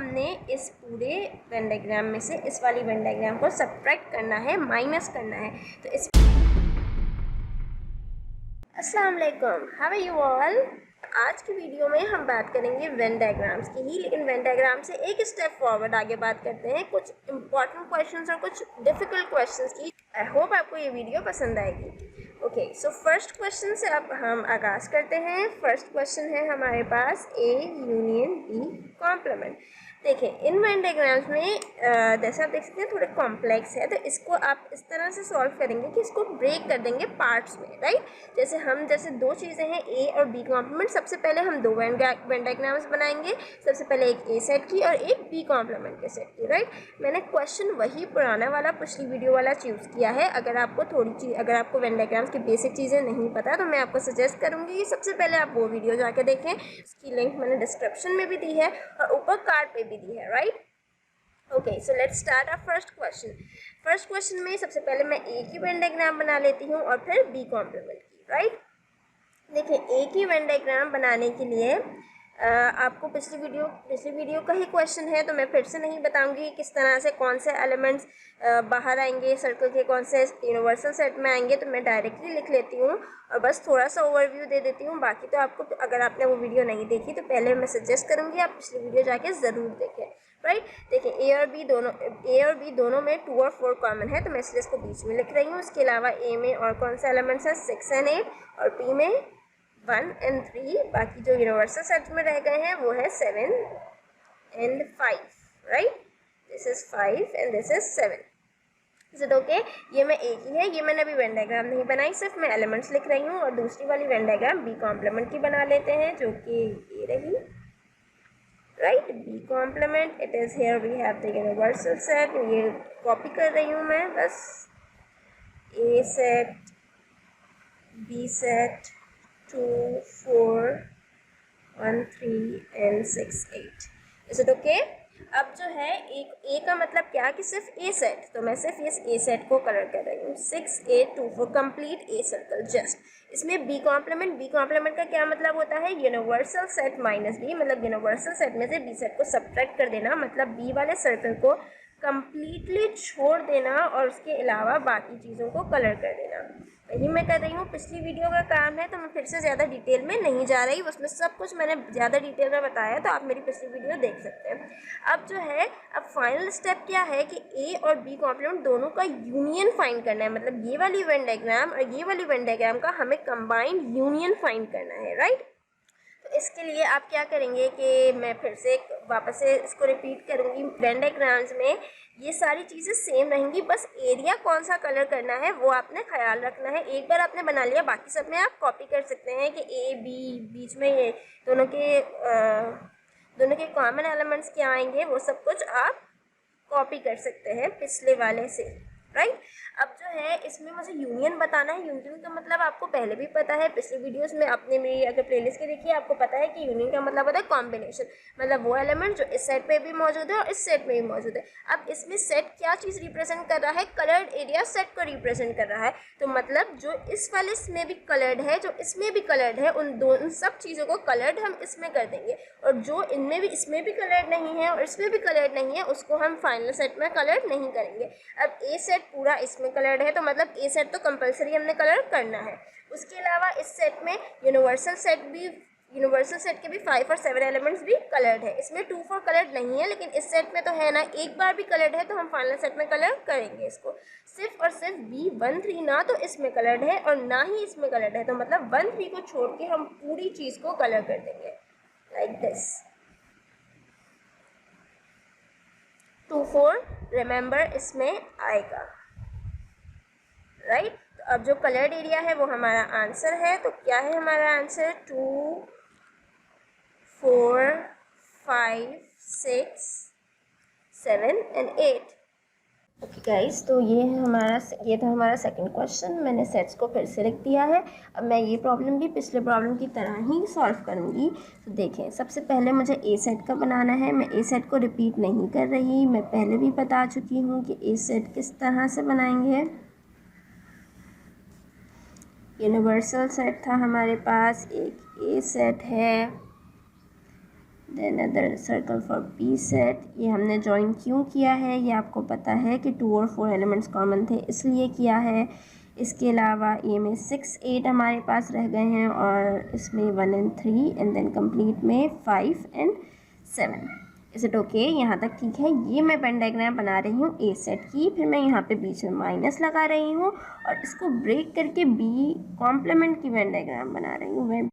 हमने इस पूरे वेन डायग्राम में से इस वाली वेन डायग्राम को सब्ट्रैक्ट करना है, माइनस करना है। तो इस अस्सलाम वालेकुम, हाउ आर यू ऑल। आज की वीडियो में हम बात करेंगे वेन डायग्राम्स की ही, लेकिन वेन डायग्राम से एक स्टेप फॉरवर्ड आगे बात करते हैं कुछ इंपॉर्टेंट क्वेश्चंस और कुछ डिफ़िकल्ट क्वेश्चंस की। आई होप आपको ये वीडियो पसंद आएगी। ओके, सो फर्स्ट क्वेश्चन से अब हम आगाज़ करते हैं। फर्स्ट क्वेश्चन है हमारे पास ए यूनियन बी कॉम्प्लीमेंट। देखिए, इन वेन डायग्राम्स में जैसे आप देख सकते हैं थोड़े कॉम्प्लेक्स है, तो इसको आप इस तरह से सॉल्व करेंगे कि इसको ब्रेक कर देंगे पार्ट्स में, राइट। जैसे दो चीज़ें हैं ए और बी कॉम्प्लीमेंट। सबसे पहले हम दो वेन डायग्राम्स बनाएंगे। सबसे पहले एक ए सेट की और एक बी कॉम्प्लीमेंट के सेट की, राइट। मैंने क्वेश्चन वही पुराना वाला पिछली वीडियो वाला चूज़ किया है। अगर आपको वेन डायग्राम्स की बेसिक चीज़ें नहीं पता तो मैं आपको सजेस्ट करूँगी कि सबसे पहले आप वो वीडियो जाके देखें। उसकी लिंक मैंने डिस्क्रिप्शन में भी दी है और ऊपर कार्ड पे भी दी है, right. Okay, so let's start our first question. First question में सबसे पहले मैं ए की वेन डायग्राम बना लेती हूँ और फिर बी कॉम्प्लीमेंट की, राइट। देखिए, ए की वेन डायग्राम बनाने के लिए आपको पिछली वीडियो का ही क्वेश्चन है, तो मैं फिर से नहीं बताऊंगी किस तरह से कौन से एलिमेंट्स बाहर आएंगे सर्कल के, कौन से यूनिवर्सल सेट में आएंगे। तो मैं डायरेक्टली लिख लेती हूँ और बस थोड़ा सा ओवरव्यू दे देती हूँ। बाकी तो आपको, अगर आपने वो वीडियो नहीं देखी तो पहले मैं सजेस्ट करूँगी आप पिछली वीडियो जाके ज़रूर देखें, राइट। देखिए, ए और बी दोनों में 2 और 4 कॉमन है, तो मैं इसलिए इसको बीच में लिख रही हूँ। इसके अलावा ए में और कौन से एलिमेंट्स हैं, 6 एंड 8, और बी में 1 एंड 3। बाकी जो यूनिवर्सल सेट में रह गए हैं वो है 7 and 5, right. This is 5 and this is 7। Is it okay. ये मैं ए की है, ये मैंने अभी वेन डायग्राम नहीं बनाई, सिर्फ मैं एलिमेंट्स लिख रही हूँ। और दूसरी वाली वेन डायग्राम बी कॉम्प्लीमेंट की बना लेते हैं, जो कि ये रही, right. B complement, it is here we have the universal set. ये कॉपी कर रही हूँ मैं बस। A set, B set, 2, 4, 1, 3 and 6, 8। Is it okay. अब जो है एक ए का मतलब क्या कि सिर्फ ए सेट, तो मैं सिर्फ इस ए सेट को कलर कर रही हूँ। 6, 8, 2, 4 कंप्लीट ए सर्कल जस्ट। इसमें बी कॉम्प्लीमेंट का क्या मतलब होता है, यूनिवर्सल सेट माइनस बी, मतलब यूनिवर्सल सेट में से बी सेट को सब्ट्रैक्ट कर देना, मतलब बी वाले सर्कल को कंप्लीटली छोड़ देना और उसके अलावा बाकी चीज़ों को कलर कर देना। यही मैं कर रही हूँ। पिछली वीडियो का काम है तो मैं फिर से ज़्यादा डिटेल में नहीं जा रही, उसमें सब कुछ मैंने ज़्यादा डिटेल में बताया, तो आप मेरी पिछली वीडियो देख सकते हैं। अब जो है, अब फाइनल स्टेप क्या है कि ए और बी कॉम्प्लीमेंट दोनों का यूनियन फाइंड करना है, मतलब ये वाली वेन डायग्राम और ये वाली वेन डायग्राम का हमें कंबाइंड यूनियन फाइंड करना है, राइट। तो इसके लिए आप क्या करेंगे कि मैं फिर से वापस से इसको रिपीट करूँगी। वेन डायग्राम्स में ये सारी चीज़ें सेम रहेंगी, बस एरिया कौन सा कलर करना है वो आपने ख्याल रखना है। एक बार आपने बना लिया, बाकी सब में आप कॉपी कर सकते हैं कि ए बी बीच में ये दोनों के कॉमन एलिमेंट्स क्या आएंगे, वो सब कुछ आप कॉपी कर सकते हैं पिछले वाले से, राइट। अब जो है इसमें मुझे यूनियन बताना है। यूनियन का मतलब आपको पहले भी पता है, पिछले वीडियोस में आपने मेरी अगर प्लेलिस्ट के देखी है आपको पता है कि यूनियन का मतलब होता है कॉम्बिनेशन, मतलब वो एलिमेंट जो इस सेट पे भी मौजूद है और इस सेट में भी मौजूद है। अब इसमें सेट क्या चीज़ रिप्रेजेंट कर रहा है, कलर्ड एरिया सेट को रिप्रेजेंट कर रहा है। तो मतलब जो इस वाले इसमें भी कलर्ड है, जो इसमें भी कलर्ड है, उन सब चीज़ों को कलर्ड हम इसमें कर देंगे, और जो इनमें भी इसमें भी कलर्ड नहीं है और इसमें भी कलर्ड नहीं है उसको हम फाइनल सेट में कलर्ड नहीं करेंगे। अब ए सेट पूरा इसमें कलर्ड है, तो मतलब ए सेट तो कंपलसरी हमने कलर करना है। उसके अलावा इस सेट में यूनिवर्सल सेट के भी 5 और 7 एलिमेंट्स भी कलर्ड है। इसमें 2, 4 कलर्ड नहीं है, लेकिन इस सेट में तो है ना, एक बार भी कलर्ड है तो हम फाइनल सेट में कलर करेंगे इसको। सिर्फ और सिर्फ बी 1, 3 ना तो इसमें कलर्ड है और ना ही इसमें कलर्ड है, तो मतलब 1, 3 को छोड़ के हम पूरी चीज़ को कलर कर देंगे, लाइक दिस। 2, 4 रिमेंबर इसमें आएगा, राइट। तो अब जो कलर्ड एरिया है वो हमारा आंसर है। तो क्या है हमारा आंसर, 2, 4, 5, 6, 7 एंड 8। ओके गाइस, तो ये था हमारा सेकंड क्वेश्चन। मैंने सेट्स को फिर से लिख दिया है। अब मैं ये प्रॉब्लम भी पिछले प्रॉब्लम की तरह ही सॉल्व करूँगी। तो देखें, सबसे पहले मुझे ए सेट का बनाना है। मैं ए सेट को रिपीट नहीं कर रही, मैं पहले भी बता चुकी हूँ कि ए सेट किस तरह से बनाएंगे। यूनिवर्सल सेट था हमारे पास, एक ए सेट है, then other circle for B set. ये हमने ज्वाइन क्यों किया है, ये आपको पता है कि 2 और 4 एलिमेंट्स कॉमन थे इसलिए किया है। इसके अलावा ए में 6 8 हमारे पास रह गए हैं और इसमें 1 and 3 एंड देन कंप्लीट में 5 and 7। Is it okay? यहाँ तक ठीक है। ये मैं वेन डायग्राम बना रही हूँ ए सेट की, फिर मैं यहाँ पे बीच में माइनस लगा रही हूँ और इसको ब्रेक करके बी कॉम्प्लीमेंट की वेन डायग्राम बना रही हूँ।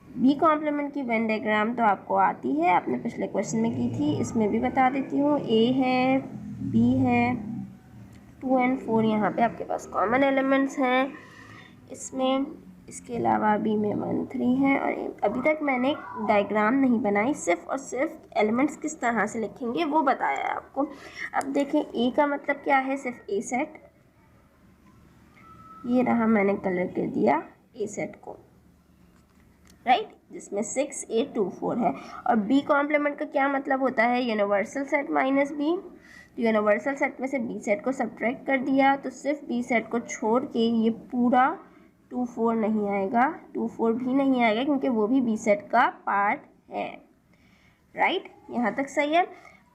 बी कॉम्प्लीमेंट की वेन डायग्राम तो आपको आती है, आपने पिछले क्वेश्चन में की थी, इसमें भी बता देती हूँ। ए है, बी है, 2 and 4 यहाँ पे आपके पास कॉमन एलिमेंट्स हैं इसमें। इसके अलावा बी में 1 3 है और अभी तक मैंने डायग्राम नहीं बनाई, सिर्फ और सिर्फ एलिमेंट्स किस तरह से लिखेंगे वो बताया है आपको। अब देखें ए का मतलब क्या है, सिर्फ ए सेट। ये रहा, मैंने कलर कर दिया ए सेट को, राइट, जिसमें 6 8 2 4 है। और बी कॉम्प्लीमेंट का क्या मतलब होता है, यूनिवर्सल सेट माइनस बी। तो यूनिवर्सल सेट में से बी सेट को सब्ट्रैक्ट कर दिया तो सिर्फ बी सेट को छोड़ के ये पूरा 2 4 नहीं आएगा, 2 4 भी नहीं आएगा क्योंकि वो भी बी सेट का पार्ट है, राइट। यहाँ तक सही है।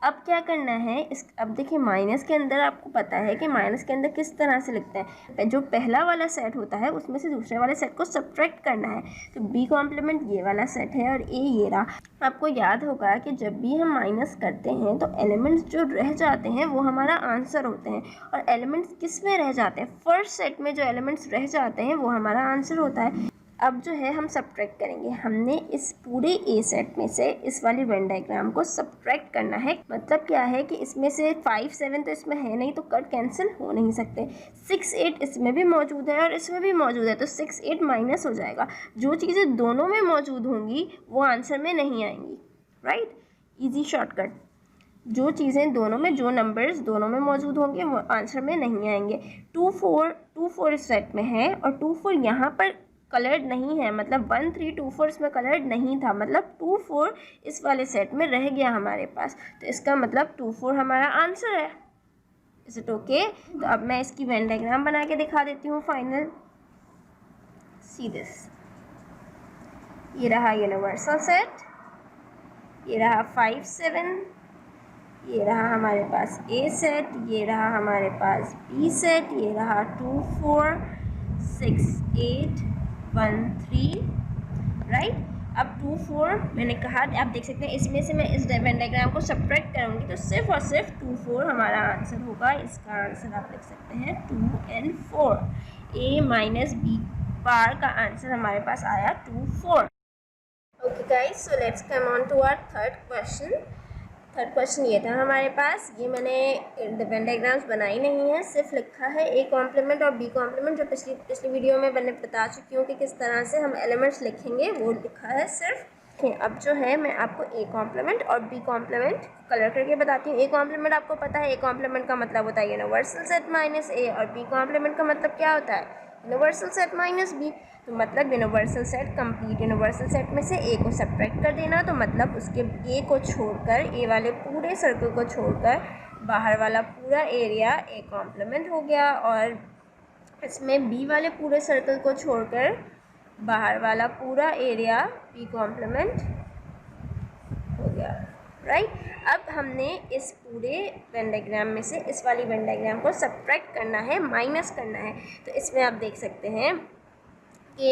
अब क्या करना है अब देखिए माइनस के अंदर आपको पता है कि माइनस के अंदर किस तरह से लिखते हैं, जो पहला वाला सेट होता है उसमें से दूसरे वाले सेट को सब्ट्रैक्ट करना है। तो बी कॉम्प्लीमेंट ये वाला सेट है और ए ये रहा। आपको याद होगा कि जब भी हम माइनस करते हैं तो एलिमेंट्स जो रह जाते हैं वो हमारा आंसर होते हैं, और एलिमेंट्स किस में रह जाते हैं, फर्स्ट सेट में जो एलिमेंट्स रह जाते हैं वो हमारा आंसर होता है। अब जो है हम सब्ट्रैक्ट करेंगे, हमने इस पूरे ए सेट में से इस वाली वेन डायग्राम को सब्ट्रैक्ट करना है। मतलब क्या है कि इसमें से 5 7 तो इसमें है नहीं तो कट कैंसिल हो नहीं सकते। 6 8 इसमें भी मौजूद है और इसमें भी मौजूद है तो 6 8 माइनस हो जाएगा। जो चीज़ें दोनों में मौजूद होंगी वो आंसर में नहीं आएंगी, राइट। ईजी शॉर्टकट, जो चीज़ें दोनों में, जो नंबर्स दोनों में मौजूद होंगे वो आंसर में नहीं आएंगे। 2 4 इस सेट में है और 2 4 यहाँ पर कलर्ड नहीं है, मतलब 1 3 2 4 इसमें कलर्ड नहीं था, मतलब 2 4 इस वाले सेट में रह गया हमारे पास, तो इसका मतलब 2 4 हमारा आंसर है। Is it okay? तो अब मैं इसकी वेन डायग्राम बना के दिखा देती हूँ फाइनल। सी दिस, ये रहा यूनिवर्सल सेट, ये रहा 5 7, ये रहा हमारे पास ए सेट, ये रहा हमारे पास बी सेट, ये रहा 2 4 6 8 1 3, राइट। अब 2 4 मैंने कहा, आप देख सकते हैं इसमें से मैं इस वेन डायग्राम को सब्ट्रैक्ट करूँगी तो सिर्फ और सिर्फ 2 4 हमारा आंसर होगा। इसका आंसर आप लिख सकते हैं 2 and 4। A minus B bar का आंसर हमारे पास आया 2 4। Okay guys, so let's come on to our third question. Third question ये था हमारे पास, ये मैंने वेन डायग्राम्स बनाई नहीं है, सिर्फ लिखा है ए कॉम्प्लीमेंट और बी कॉम्प्लीमेंट, जो पिछली वीडियो में मैंने बता चुकी हूँ कि किस तरह से हम एलिमेंट्स लिखेंगे, वो लिखा है सिर्फ। अब जो है मैं आपको ए कॉम्प्लीमेंट और बी कॉम्प्लीमेंट कलर करके बताती हूँ। ए कॉम्प्लीमेंट आपको पता है, ए कॉम्प्लीमेंट का मतलब होता है यूनिवर्सल सेट माइनस ए, और बी कॉम्प्लीमेंट का मतलब क्या होता है, यूनिवर्सल सेट माइनस बी। तो मतलब universal set, complete universal set में से ए को सब्ट्रैक्ट कर देना, तो मतलब उसके ए को छोड़कर, ए वाले पूरे सर्कल को छोड़कर बाहर वाला पूरा एरिया ए कॉम्प्लीमेंट हो गया, और इसमें बी वाले पूरे सर्कल को छोड़कर बाहर वाला पूरा एरिया बी कॉम्प्लीमेंट हो गया, राइट। अब हमने इस पूरे वेन डायग्राम में से इस वाली वेन डायग्राम को सब्ट्रैक्ट करना है, माइनस करना है। तो इसमें आप देख सकते हैं कि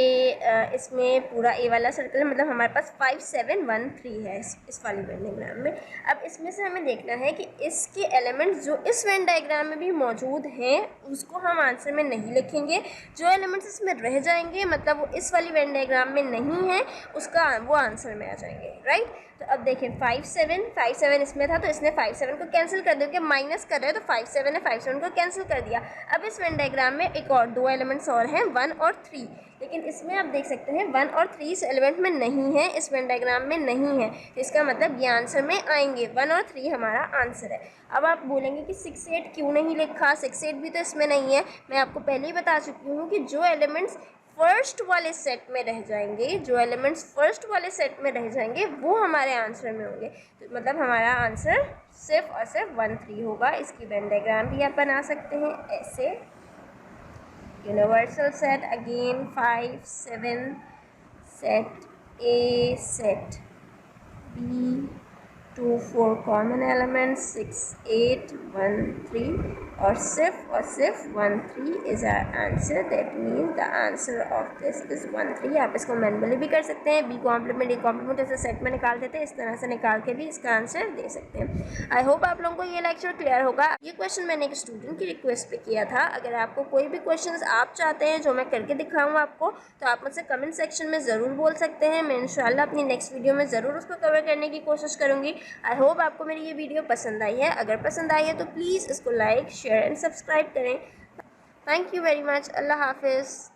इसमें पूरा ए वाला सर्कल, मतलब हमारे पास 5 7 1 3 है इस वाली वेन डायग्राम में। अब इसमें से हमें देखना है कि इसके एलिमेंट्स जो इस वेन डायग्राम में भी मौजूद हैं उसको हम आंसर में नहीं लिखेंगे। जो एलिमेंट्स इसमें रह जाएंगे, मतलब वो इस वाली वेन डायग्राम में नहीं है, उसका वो आंसर में आ जाएंगे, राइट। तो अब देखें 5 7 इसमें था तो इसने 5 7 को कैंसिल कर दिया, कि माइनस कर रहे हैं तो 5 7 है, 5 7 को कैंसिल कर दिया। अब इस वेन डायग्राम में एक और 2 एलिमेंट्स और हैं, 1 और 3, लेकिन इसमें आप देख सकते हैं 1 और 3 इस एलिमेंट में नहीं है, इस वेन डायग्राम में नहीं है, तो इसका मतलब ये आंसर में आएंगे। 1 और 3 हमारा आंसर है। अब आप बोलेंगे कि 6 8 क्यों नहीं लिखा, 6 8 भी तो इसमें नहीं है। मैं आपको पहले ही बता चुकी हूँ कि जो एलिमेंट्स फर्स्ट वाले सेट में रह जाएंगे, जो एलिमेंट्स फर्स्ट वाले सेट में रह जाएंगे वो हमारे आंसर में होंगे। तो मतलब हमारा आंसर सिर्फ और सिर्फ 1 3 होगा। इसकी वेन डायग्राम भी आप बना सकते हैं ऐसे, universal set again 5 7 set A, set B, 2 4 common elements 6 8 1 3 और सिर्फ 1 3 is our answer. That means the answer of this is 1 3. आप इसको मैनुअली भी कर सकते हैं, बी कॉम्प्लीमेंट ए कॉम्प्लीमेंट ऐसे सेट में निकालते थे, इस तरह से निकाल के भी इसका आंसर दे सकते हैं. आई होप आप लोगों को ये लेक्चर क्लियर होगा. ये क्वेश्चन मैंने एक स्टूडेंट की रिक्वेस्ट पे किया था. अगर आपको कोई भी क्वेश्चन आप चाहते हैं जो मैं करके दिखाऊँ आपको, तो आप मुझसे कमेंट सेक्शन में ज़रूर बोल सकते हैं. मैं इंशाल्लाह अपनी नेक्स्ट वीडियो में ज़रूर उसको कवर करने की कोशिश करूँगी. आई होप आपको मेरी ये वीडियो पसंद आई है. अगर पसंद आई है तो प्लीज़ इसको लाइक शेयर एंड सब्सक्राइब करें. Thank you very much. अल्लाह हाफिज़.